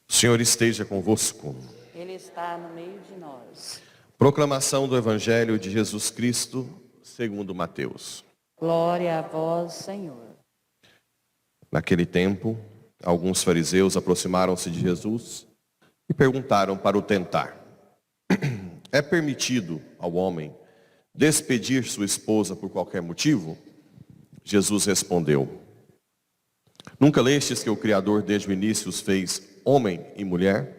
O Senhor esteja convosco. Ele está no meio de nós. Proclamação do Evangelho de Jesus Cristo, segundo Mateus. Glória a vós, Senhor. Naquele tempo, alguns fariseus aproximaram-se de Jesus e perguntaram para o tentar: é permitido ao homem despedir sua esposa por qualquer motivo? Jesus respondeu: nunca lestes que o Criador desde o início os fez homem e mulher?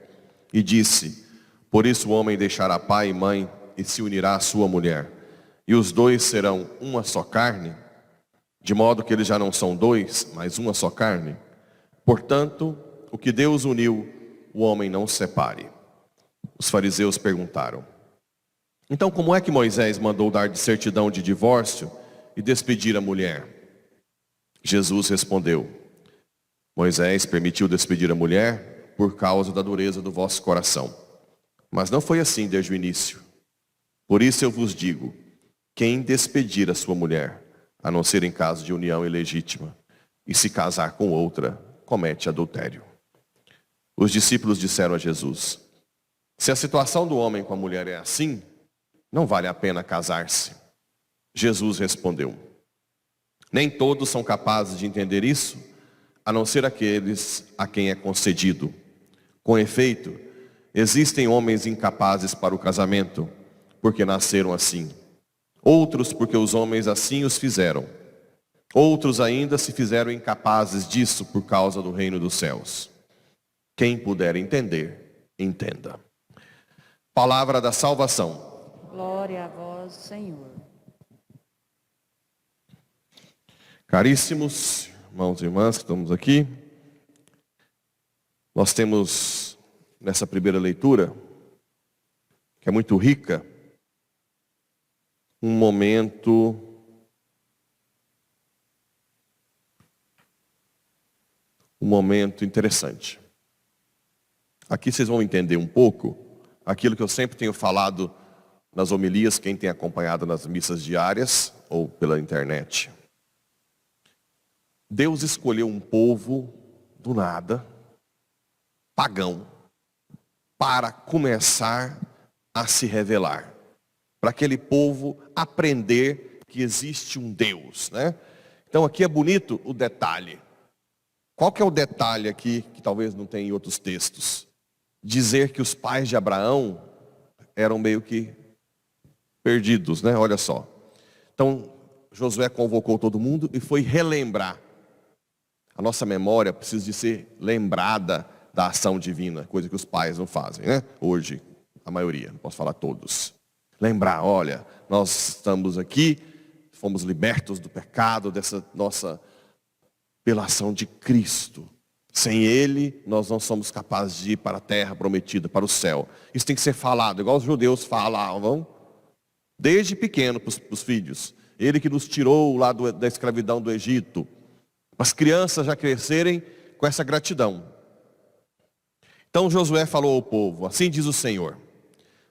E disse: por isso o homem deixará pai e mãe e se unirá à sua mulher, e os dois serão uma só carne, de modo que eles já não são dois, mas uma só carne. Portanto, o que Deus uniu, o homem não separe. Os fariseus perguntaram: então como é que Moisés mandou dar de certidão de divórcio e despedir a mulher? Jesus respondeu: Moisés permitiu despedir a mulher por causa da dureza do vosso coração. Mas não foi assim desde o início. Por isso eu vos digo: quem despedir a sua mulher, a não ser em caso de união ilegítima, e se casar com outra, comete adultério. Os discípulos disseram a Jesus: se a situação do homem com a mulher é assim, não vale a pena casar-se. Jesus respondeu: nem todos são capazes de entender isso, a não ser aqueles a quem é concedido. Com efeito, existem homens incapazes para o casamento, porque nasceram assim. Outros porque os homens assim os fizeram. Outros ainda se fizeram incapazes disso por causa do reino dos céus. Quem puder entender, entenda. Palavra da salvação. Glória a vós, Senhor. Caríssimos irmãos e irmãs que estamos aqui, nós temos nessa primeira leitura, que é muito rica, um momento interessante. Aqui vocês vão entender um pouco aquilo que eu sempre tenho falado nas homilias, quem tem acompanhado nas missas diárias ou pela internet. Deus escolheu um povo do nada, pagão, para começar a se revelar. Para aquele povo aprender que existe um Deus, né? Então aqui é bonito o detalhe. Qual que é o detalhe aqui, que talvez não tenha em outros textos? Dizer que os pais de Abraão eram meio que perdidos, né? Olha só. Então Josué convocou todo mundo e foi relembrar. A nossa memória precisa de ser lembrada da ação divina, coisa que os pais não fazem, né? Hoje, a maioria, não posso falar todos. Lembrar, olha, nós estamos aqui, fomos libertos do pecado, dessa nossa, pela ação de Cristo. Sem Ele, nós não somos capazes de ir para a terra prometida, para o céu. Isso tem que ser falado, igual os judeus falavam, desde pequeno para os filhos. Ele que nos tirou lá da escravidão do Egito. As crianças já crescerem com essa gratidão. Então Josué falou ao povo: assim diz o Senhor: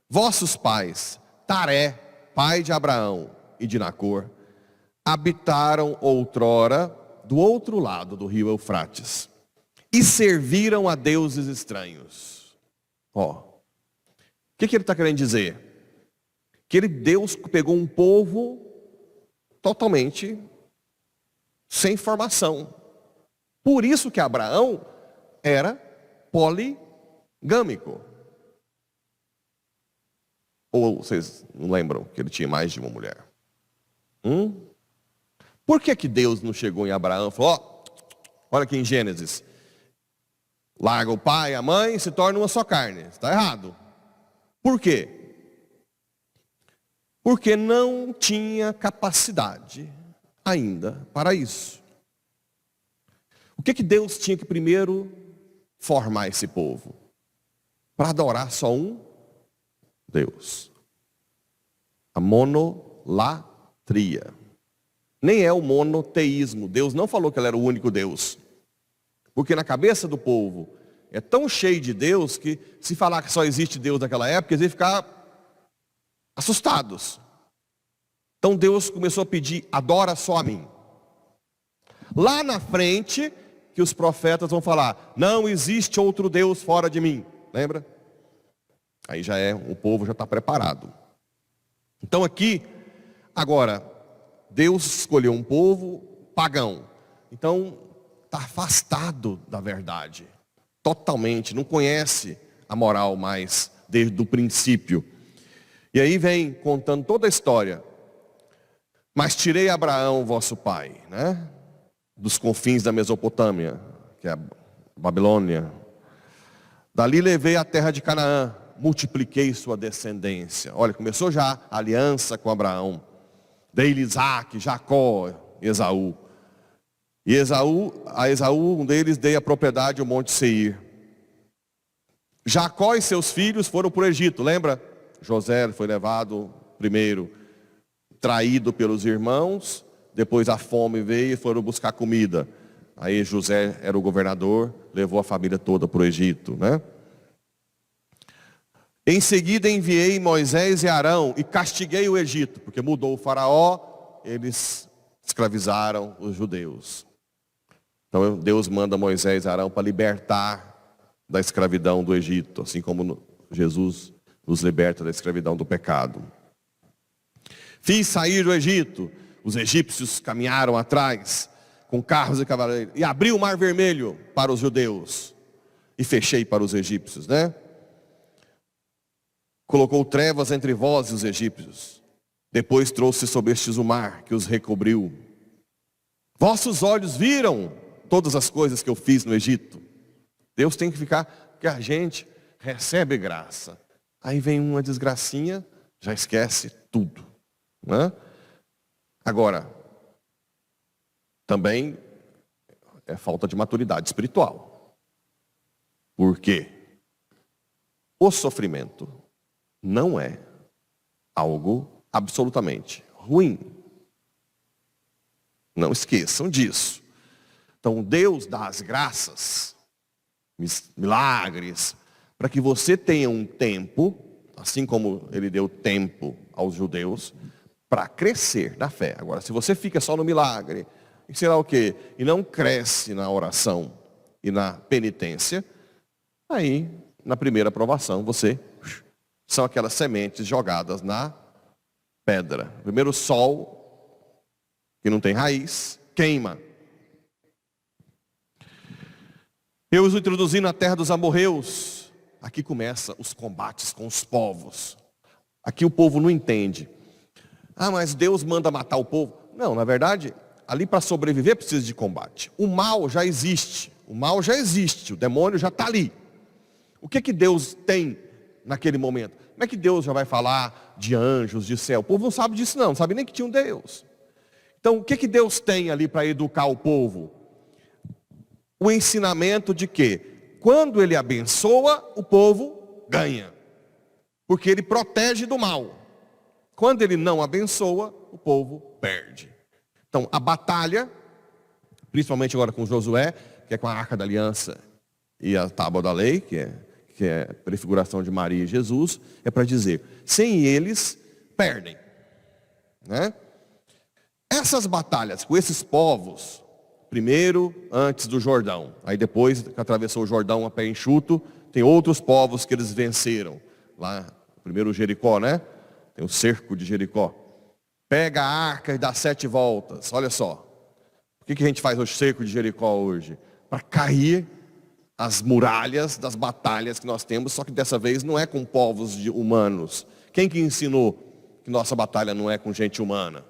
vossos pais, Taré, pai de Abraão e de Nacor, habitaram outrora do outro lado do rio Eufrates e serviram a deuses estranhos. O que ele está querendo dizer? Que Deus pegou um povo totalmente sem formação. Por isso que Abraão era poligâmico. Ou vocês não lembram que ele tinha mais de uma mulher? Por que Deus não chegou em Abraão e falou: olha aqui em Gênesis, larga o pai e a mãe e se torna uma só carne? Está errado. Por quê? Porque não tinha capacidade ainda para isso. O que Deus tinha que primeiro formar esse povo? Para adorar só um Deus. A monolatria. Nem é o monoteísmo. Deus não falou que ele era o único Deus. Porque na cabeça do povo é tão cheio de Deus que se falar que só existe Deus naquela época, eles iam ficar assustados. Então Deus começou a pedir, adora só a mim. Lá na frente, que os profetas vão falar, não existe outro Deus fora de mim. Lembra? Aí o povo já está preparado. Então aqui, agora, Deus escolheu um povo pagão. Então, está afastado da verdade. Totalmente, não conhece a moral mais desde o princípio. E aí vem contando toda a história. Mas tirei Abraão, vosso pai, né? Dos confins da Mesopotâmia, que é a Babilônia. Dali levei a terra de Canaã, multipliquei sua descendência. Olha, começou já a aliança com Abraão. Dei-lhe Isaac, Jacó, Esaú. E a Esaú, um deles, dei a propriedade, o monte Seir. Jacó e seus filhos foram para o Egito, lembra? José foi levado primeiro, traído pelos irmãos, depois a fome veio e foram buscar comida. Aí José era o governador, levou a família toda para o Egito, né? Em seguida enviei Moisés e Arão e castiguei o Egito, porque mudou o faraó, eles escravizaram os judeus. Então Deus manda Moisés e Arão para libertar da escravidão do Egito, assim como Jesus nos liberta da escravidão do pecado. Fiz sair do Egito, os egípcios caminharam atrás, com carros e cavaleiros, e abri o mar vermelho para os judeus, e fechei para os egípcios, né? Colocou trevas entre vós e os egípcios, depois trouxe sobre estes o mar, que os recobriu. Vossos olhos viram todas as coisas que eu fiz no Egito. Deus tem que ficar, porque a gente recebe graça. Aí vem uma desgracinha, já esquece tudo, né? Agora, também é falta de maturidade espiritual. Por quê? O sofrimento não é algo absolutamente ruim. Não esqueçam disso. Então Deus dá as graças, milagres, para que você tenha um tempo, assim como Ele deu tempo aos judeus, para crescer na fé. Agora, se você fica só no milagre, e sei lá o quê, e não cresce na oração e na penitência, aí, na primeira provação, são aquelas sementes jogadas na pedra. Primeiro o sol, que não tem raiz, queima. Eu os introduzi na terra dos amorreus. Aqui começa os combates com os povos. Aqui o povo não entende. Ah, mas Deus manda matar o povo. Não, na verdade, ali para sobreviver precisa de combate. O mal já existe. O demônio já está ali. O que Deus tem naquele momento? Como é que Deus já vai falar de anjos, de céu? O povo não sabe disso não sabe nem que tinha um Deus. Então o que Deus tem ali para educar o povo? O ensinamento de que quando Ele abençoa, o povo ganha. Porque Ele protege do mal. Quando Ele não abençoa, o povo perde. Então a batalha, principalmente agora com Josué, que é com a Arca da Aliança e a Tábua da Lei, que é a prefiguração de Maria e Jesus, é para dizer, sem eles, perdem. Né? Essas batalhas com esses povos, primeiro antes do Jordão, aí depois que atravessou o Jordão a pé enxuto, tem outros povos que eles venceram. Lá, primeiro Jericó, né? Tem o cerco de Jericó. Pega a arca e dá 7 voltas. Olha só. Por que a gente faz o cerco de Jericó hoje? Para cair as muralhas das batalhas que nós temos, só que dessa vez não é com povos humanos. Quem que ensinou que nossa batalha não é com gente humana?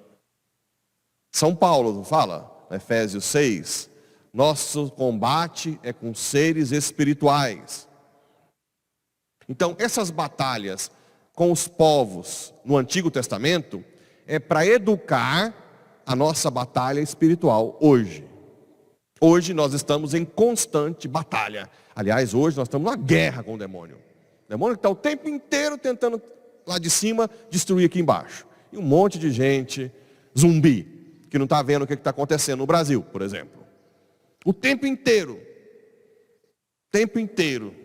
São Paulo não fala? Efésios 6, nosso combate é com seres espirituais. Então essas batalhas com os povos no Antigo Testamento é para educar a nossa batalha espiritual hoje. Hoje nós estamos em constante batalha. Aliás, hoje nós estamos numa guerra com o demônio. O demônio está o tempo inteiro tentando lá de cima destruir aqui embaixo. E um monte de gente zumbi que não está vendo o que está acontecendo no Brasil, por exemplo. O tempo inteiro tempo inteiro.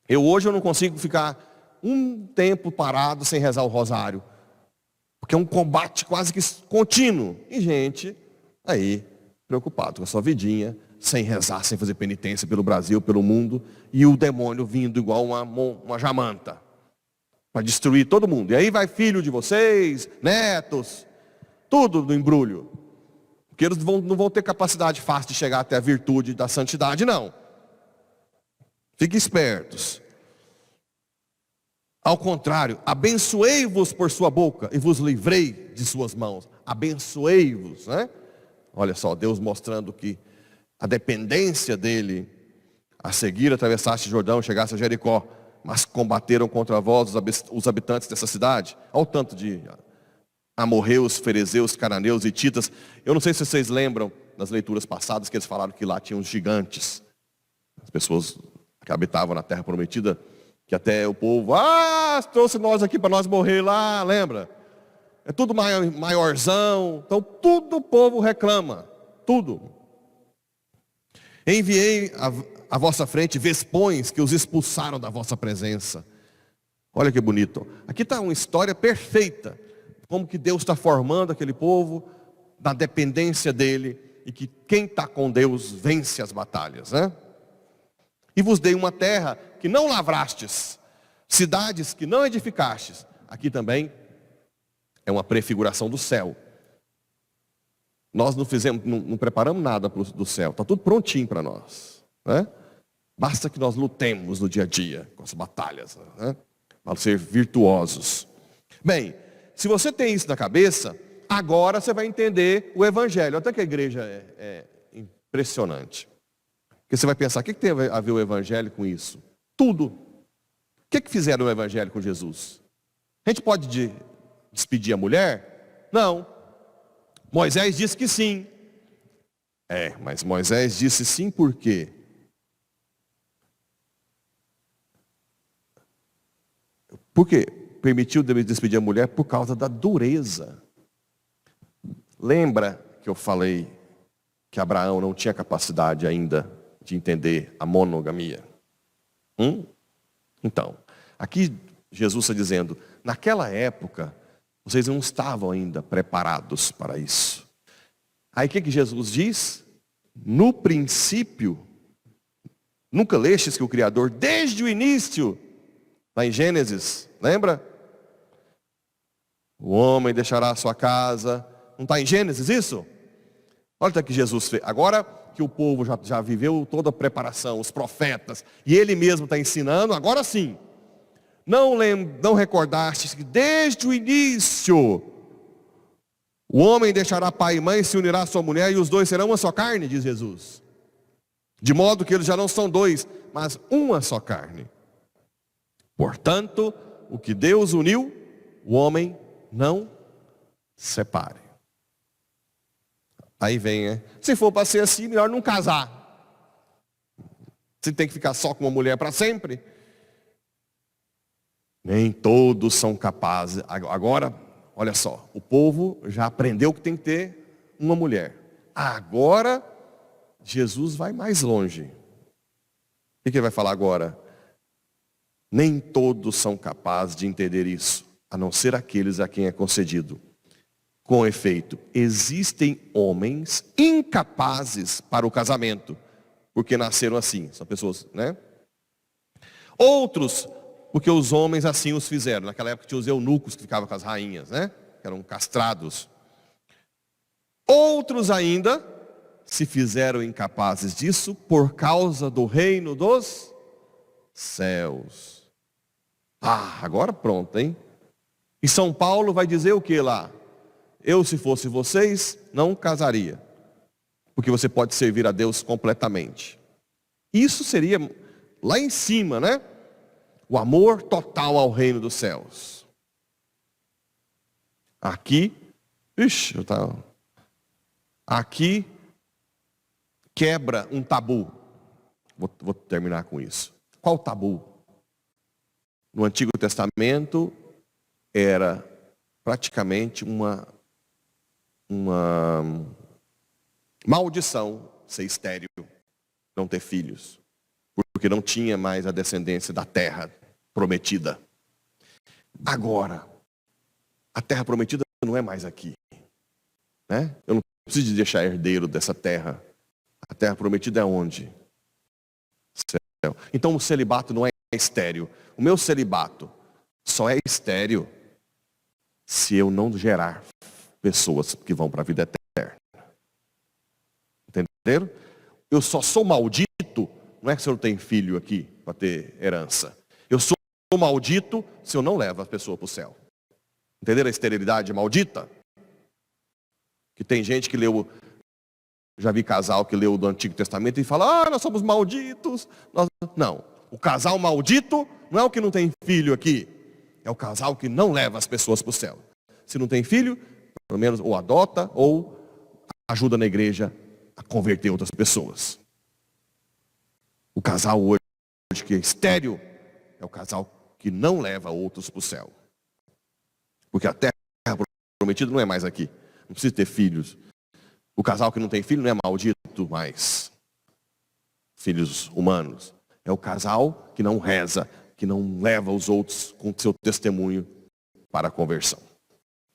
Hoje eu não consigo ficar um tempo parado sem rezar o rosário, porque é um combate quase que contínuo. E gente aí preocupado com a sua vidinha, sem rezar, sem fazer penitência pelo Brasil, pelo mundo, e o demônio vindo igual uma jamanta, para destruir todo mundo. E aí vai filho de vocês, netos, tudo no embrulho. Porque eles não vão ter capacidade fácil de chegar até a virtude da santidade, não. Fiquem espertos. Ao contrário, abençoei-vos por sua boca e vos livrei de suas mãos. Abençoei-vos, né? Olha só, Deus mostrando que a dependência dele, a seguir atravessaste Jordão, chegaste a Jericó, mas combateram contra vós os habitantes dessa cidade. Olha o tanto de amorreus, ferezeus, cananeus e hititas. Eu não sei se vocês lembram nas leituras passadas que eles falaram que lá tinham os gigantes. As pessoas que habitavam na terra prometida, que até o povo, trouxe nós aqui para nós morrer lá, lembra? É tudo maiorzão, então tudo o povo reclama, tudo. Enviei à vossa frente vespões que os expulsaram da vossa presença. Olha que bonito. Aqui está uma história perfeita, como que Deus está formando aquele povo, na dependência dele, e que quem está com Deus vence as batalhas, né? E vos dei uma terra que não lavrastes, cidades que não edificastes. Aqui também é uma prefiguração do céu. Nós não preparamos nada do céu, está tudo prontinho para nós, né? Basta que nós lutemos no dia a dia com as batalhas, né? Para ser virtuosos. Bem, se você tem isso na cabeça, agora você vai entender o Evangelho. Até que a igreja é impressionante. Porque você vai pensar, o que tem a ver o Evangelho com isso? Tudo. O que fizeram o Evangelho com Jesus? A gente pode despedir a mulher? Não. Moisés disse que sim. Mas Moisés disse sim por quê? Por quê? Permitiu despedir a mulher por causa da dureza. Lembra que eu falei que Abraão não tinha capacidade ainda de entender a monogamia? Então, aqui Jesus está dizendo, naquela época, vocês não estavam ainda preparados para isso. Aí o que Jesus diz? No princípio, nunca lestes que o Criador, desde o início, lá em Gênesis, lembra? O homem deixará a sua casa. Não está em Gênesis isso? Olha o que Jesus fez. Agora que o povo já viveu toda a preparação, os profetas, e ele mesmo está ensinando, agora sim. Não recordaste que desde o início o homem deixará pai e mãe, se unirá à sua mulher, e os dois serão uma só carne, diz Jesus. De modo que eles já não são dois, mas uma só carne. Portanto, o que Deus uniu, o homem não separe. Aí vem, se for para ser assim, melhor não casar. Você tem que ficar só com uma mulher para sempre. Nem todos são capazes. Agora, olha só, o povo já aprendeu que tem que ter uma mulher. Agora, Jesus vai mais longe. O que ele vai falar agora? Nem todos são capazes de entender isso, a não ser aqueles a quem é concedido. Com efeito, existem homens incapazes para o casamento, porque nasceram assim, são pessoas, né? Outros, porque os homens assim os fizeram. Naquela época tinha os eunucos que ficavam com as rainhas, né? Que eram castrados. Outros ainda se fizeram incapazes disso por causa do reino dos céus. Agora pronto, hein? E São Paulo vai dizer o que lá? Eu, se fosse vocês, não casaria. Porque você pode servir a Deus completamente. Isso seria lá em cima, né? O amor total ao reino dos céus. Aqui, aqui quebra um tabu. Vou terminar com isso. Qual tabu? No Antigo Testamento era praticamente uma maldição ser estéril, não ter filhos. porque não tinha mais a descendência da terra prometida. Agora, a terra prometida não é mais aqui, né? Eu não preciso de deixar herdeiro dessa terra. A terra prometida é onde? Céu. Então o celibato não é estéril. O meu celibato só é estéril se eu não gerar pessoas que vão para a vida eterna. Entenderam? Eu só sou maldito, não é que se eu não tenho filho aqui para ter herança. Eu sou maldito se eu não levo a pessoa para o céu. Entenderam a esterilidade maldita? Que tem gente que leu, já vi casal que leu do Antigo Testamento e fala, nós somos malditos. Não, o casal maldito não é o que não tem filho aqui. É o casal que não leva as pessoas para o céu. Se não tem filho, pelo menos ou adota ou ajuda na igreja a converter outras pessoas. O casal hoje que é estéril é o casal que não leva outros para o céu. Porque a terra prometida não é mais aqui. Não precisa ter filhos. O casal que não tem filho não é maldito mais. Filhos humanos. É o casal que não reza, que não leva os outros com seu testemunho para a conversão.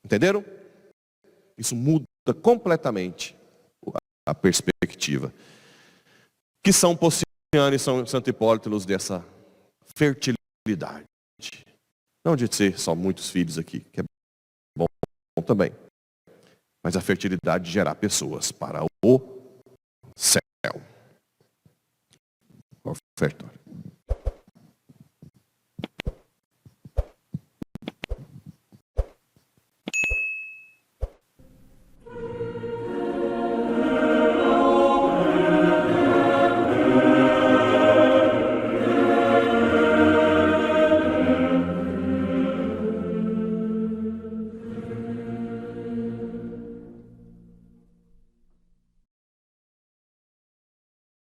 Entenderam? Isso muda completamente a perspectiva. Que São Pociano e São Santo Hipólito nos dessa fertilidade. Não de ser só muitos filhos aqui, que é bom também. Mas a fertilidade de gerar pessoas para o céu. Ofertório.